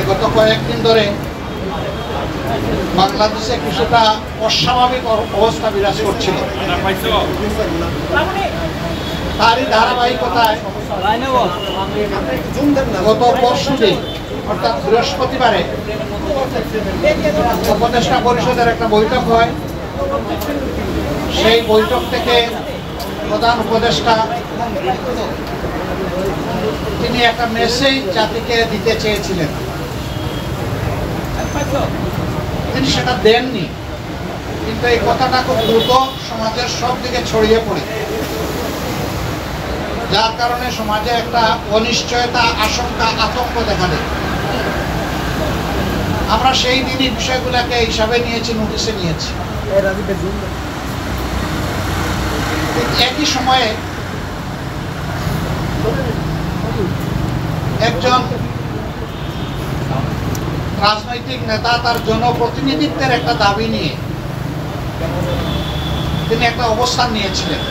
গত কয়েকদিন ধরে বাংলাদেশে কিছুটা অস্বাভাবিক অবস্থা বিরাজ করছিল। তারই ধারাবাহিকতায় গত পরশুদিন অর্থাৎ বৃহস্পতিবারে উপদেষ্টা পরিষদের একটা বৈঠক হয়। সেই বৈঠক থেকে প্রধান উপদেষ্টা তিনি একটা মেসেজ জাতিকে দিতে চেয়েছিলেন, তিনি সেটা দেননি, কিন্তু এই কথাটা খুব দ্রুত সমাজের সব দিকে ছড়িয়ে পড়ে, যার কারণে সমাজে একটা অনিশ্চয়তা, আশঙ্কা, আতঙ্ক দেখা দেয়। আমরা সেই দিনই বিষয়গুলোকে হিসাবে নিয়েছি, নোটিশে নিয়েছি। একই সময়ে একজন রাজনৈতিক নেতা তার জনপ্রতিনিধিত্বের একটা দাবি নিয়ে তিনি একটা অবস্থান নিয়েছিলেন।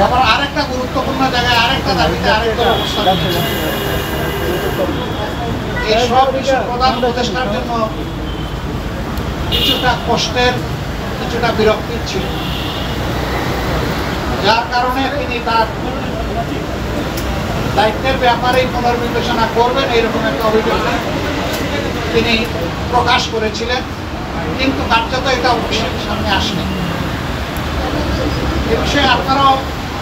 আবার আরেকটা গুরুত্বপূর্ণ জায়গায় আরেকটা দাবিতে আরেকটা অবস্থান নিয়েছিলেন। এই সব বিষয় প্রধান উপদেষ্টার জন্য কিছুটা কষ্টের, কিছুটা বিরক্তির ছিল, যার কারণে তিনি তার দায়িত্বের ব্যাপারেই পুনর্বিবেচনা করবেন এইরকম একটা অভিযোগ তিনি প্রকাশ করেছিলেন, কিন্তু কার্যত এটা অফিসের সামনে আসেনি। এ বিষয়ে আপনারাও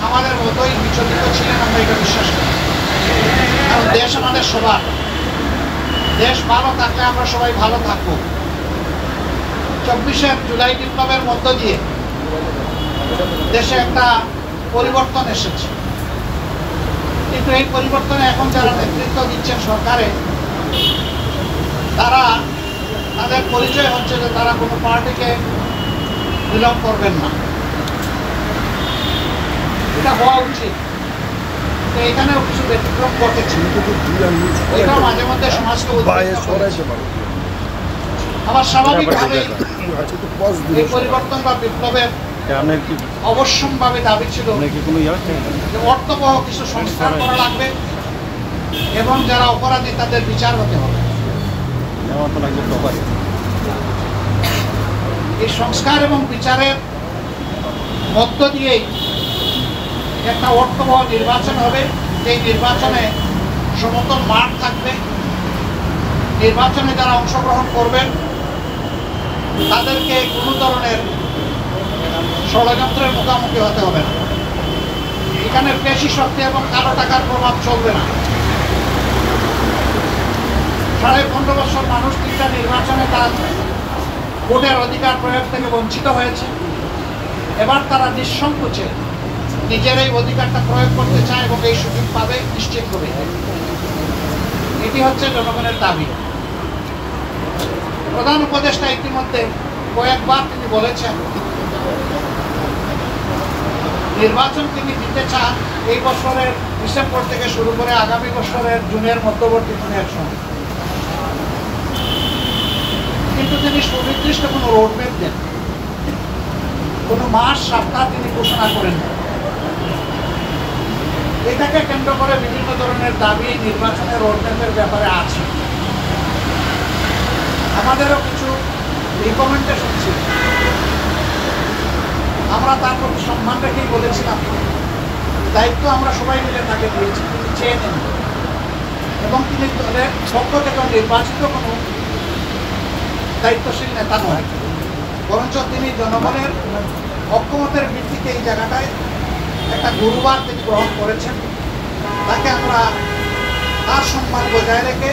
আমাদের মতোই বিচলিত ছিলেন, আমরা এটা বিশ্বাস করি। কারণ দেশ আমাদের সবার, দেশ ভালো থাকলে আমরা সবাই ভালো থাকবো। 24শে জুলাই বিপ্লবের মধ্য দিয়ে দেশে একটা পরিবর্তন এসেছে, কিন্তু এই পরিবর্তনে এখন যারা নেতৃত্ব দিচ্ছেন সরকারে, তারা তাদের পরিচয় হচ্ছে যে তারা কোনো পার্টিকে বিলং করবেন না। এটা হওয়া উচিত, তো এখানেও কিছু ব্যতিক্রম ঘটেছে, এটাও মাঝে মধ্যে সমাজকে আবার স্বাভাবিকভাবেই এই পরিবর্তন বা বিপ্লবের অবশ্যম্ভাবে দাবি ছিল যে অর্থবহ কিছু সংস্কার করা লাগবে এবং যারা অপরাধী তাদের বিচার হতে হবে। এই সংস্কার এবং বিচারের মধ্য দিয়েই একটা অর্থবহ নির্বাচন হবে। এই নির্বাচনে সমতল মাঠ থাকবে, নির্বাচনে যারা অংশগ্রহণ করবেন তাদেরকে কোনো ধরনের ষড়যন্ত্রের মুখোমুখি হতে হবে না। এখানে পেশি শক্তি এবং কালো টাকার প্রভাব চলবে না। 15.5 বছর মানুষ 3টা নির্বাচনে তার ভোটের অধিকার প্রয়োগ থেকে বঞ্চিত হয়েছে। এবার তারা নিঃসংকোচে নিজের এই অধিকারটা প্রয়োগ করতে চায় এবং এই সুযোগ পাবে নিশ্চিতভাবে। এটি হচ্ছে জনগণের দাবি। প্রধান উপদেষ্টা ইতিমধ্যে কয়েকবার তিনি বলেছেন নির্বাচন তিনি দিতে চান এই বছরের ডিসেম্বর থেকে শুরু করে আগামী বছরের জুনের মধ্যবর্তী সময়ের সময়, কিন্তু তিনি সুনির্দিষ্ট কোনো রোডম্যাপ দেন, কোনো মাস সপ্তাহ তিনি ঘোষণা করেন না। এটাকে কেন্দ্র করে বিভিন্ন ধরনের দাবি নির্বাচনের রোডম্যাপের ব্যাপারে আছে। আমাদেরও কিছু রিকমেন্ডেশন ছিল, আমরা তার প্রতি সম্মান রেখেই বলেছিলাম দায়িত্ব আমরা সবাই মিলে তাকে দিয়েছি, তিনি চেয়ে নেন এবং তিনি দলের পক্ষ থেকে নির্বাচিত কোনো দায়িত্বশীল নেতা নয়, বরঞ্চ তিনি জনগণের ঐক্যমতের ভিত্তিতে এই জায়গাটায় একটা গুরুবার তিনি গ্রহণ করেছেন। তাকে আমরা তার সম্মান বজায় রেখে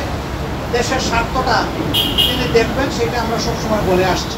দেশের স্বার্থটা তিনি দেখবেন, সেটা আমরা সবসময় বলে আসছি।